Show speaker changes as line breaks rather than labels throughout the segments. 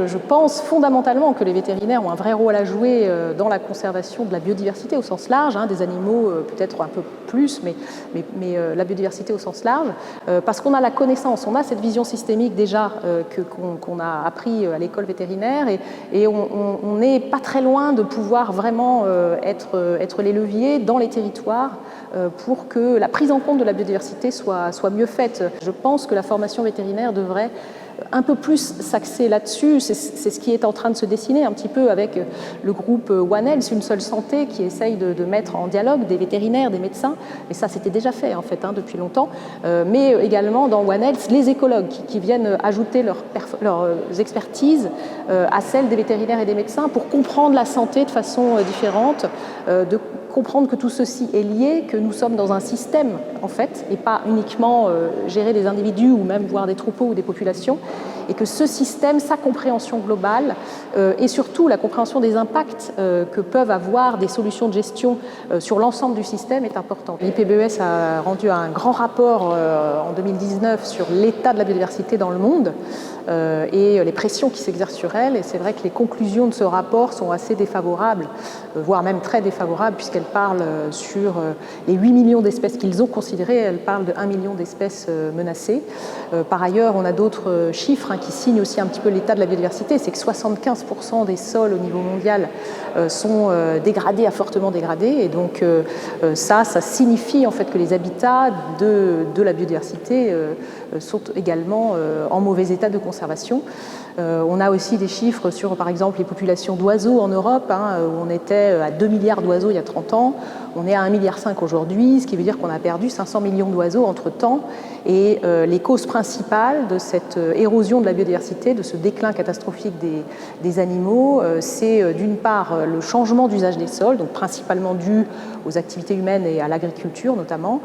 Je pense fondamentalement que les vétérinaires ont un vrai rôle à jouer dans la conservation de la biodiversité au sens large, des animaux peut-être un peu plus, mais la biodiversité au sens large, parce qu'on a la connaissance, on a cette vision systémique déjà qu'on a appris à l'école vétérinaire, et on n'est pas très loin de pouvoir vraiment être les leviers dans les territoires pour que la prise en compte de la biodiversité soit mieux faite. Je pense que la formation vétérinaire devrait un peu plus s'axer là-dessus. C'est ce qui est en train de se dessiner un petit peu avec le groupe One Health, une seule santé, qui essaye de mettre en dialogue des vétérinaires, des médecins, mais ça c'était déjà fait en fait depuis longtemps, mais également dans One Health, les écologues qui viennent ajouter leurs expertises à celles des vétérinaires et des médecins pour comprendre la santé de façon différente, de comprendre que tout ceci est lié, que nous sommes dans un système en fait, et pas uniquement gérer des individus ou même voir des troupeaux ou des populations, et que ce système, sa compréhension globale et surtout la compréhension des impacts que peuvent avoir des solutions de gestion sur l'ensemble du système est importante. L'IPBES a rendu un grand rapport en 2019 sur l'état de la biodiversité dans le monde et les pressions qui s'exercent sur elle, et c'est vrai que les conclusions de ce rapport sont assez défavorables, voire même très défavorables, puisqu'elles parlent sur les 8 millions d'espèces qu'ils ont considérées, elles parlent de 1 million d'espèces menacées. Par ailleurs, on a d'autres chiffres qui signent aussi un petit peu l'état de la biodiversité, c'est que 75% des sols au niveau mondial sont dégradés, à fortement dégradés, et donc ça signifie en fait que les habitats de la biodiversité sont également en mauvais état de conservation. On a aussi des chiffres sur, par exemple, les populations d'oiseaux en Europe, où on était à 2 milliards d'oiseaux il y a 30 ans, on est à 1,5 milliard aujourd'hui, ce qui veut dire qu'on a perdu 500 millions d'oiseaux entre-temps, et les causes principales de cette érosion de la biodiversité, de ce déclin catastrophique des animaux, c'est d'une part le changement d'usage des sols, donc principalement dû aux activités humaines et à l'agriculture notamment,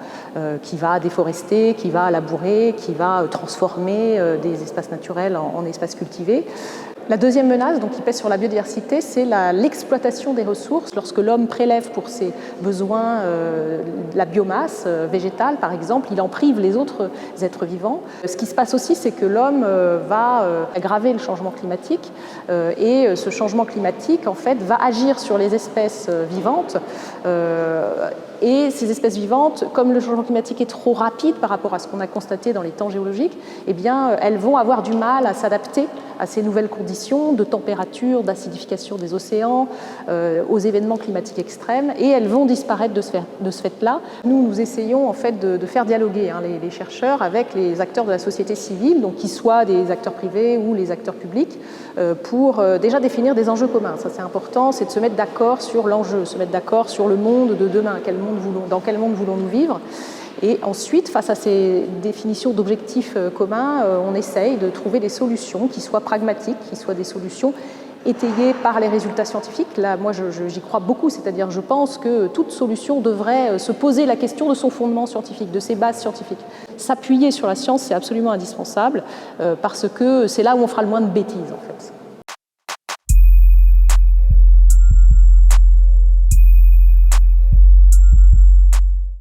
qui va déforester, qui va labourer, qui va transformer des espaces naturels en espaces cultivés. La deuxième menace qui pèse sur la biodiversité, c'est l'exploitation des ressources. Lorsque l'homme prélève pour ses besoins la biomasse végétale, par exemple, il en prive les autres êtres vivants. Ce qui se passe aussi, c'est que l'homme va aggraver le changement climatique, et ce changement climatique, en fait, va agir sur les espèces vivantes. Et ces espèces vivantes, comme le changement climatique est trop rapide par rapport à ce qu'on a constaté dans les temps géologiques, eh bien, elles vont avoir du mal à s'adapter à ces nouvelles conditions de température, d'acidification des océans, aux événements climatiques extrêmes, et elles vont disparaître de ce fait-là. Nous essayons en fait de faire dialoguer les chercheurs avec les acteurs de la société civile, donc qu'ils soient des acteurs privés ou les acteurs publics, pour déjà définir des enjeux communs. Ça, c'est important, c'est de se mettre d'accord sur l'enjeu, se mettre d'accord sur le monde de demain, dans quel monde voulons-nous vivre. Et ensuite, face à ces définitions d'objectifs communs, on essaye de trouver des solutions qui soient pragmatiques, qui soient des solutions étayées par les résultats scientifiques. Là, moi, j'y crois beaucoup, c'est-à-dire je pense que toute solution devrait se poser la question de son fondement scientifique, de ses bases scientifiques. S'appuyer sur la science, c'est absolument indispensable, parce que c'est là où on fera le moins de bêtises, en fait.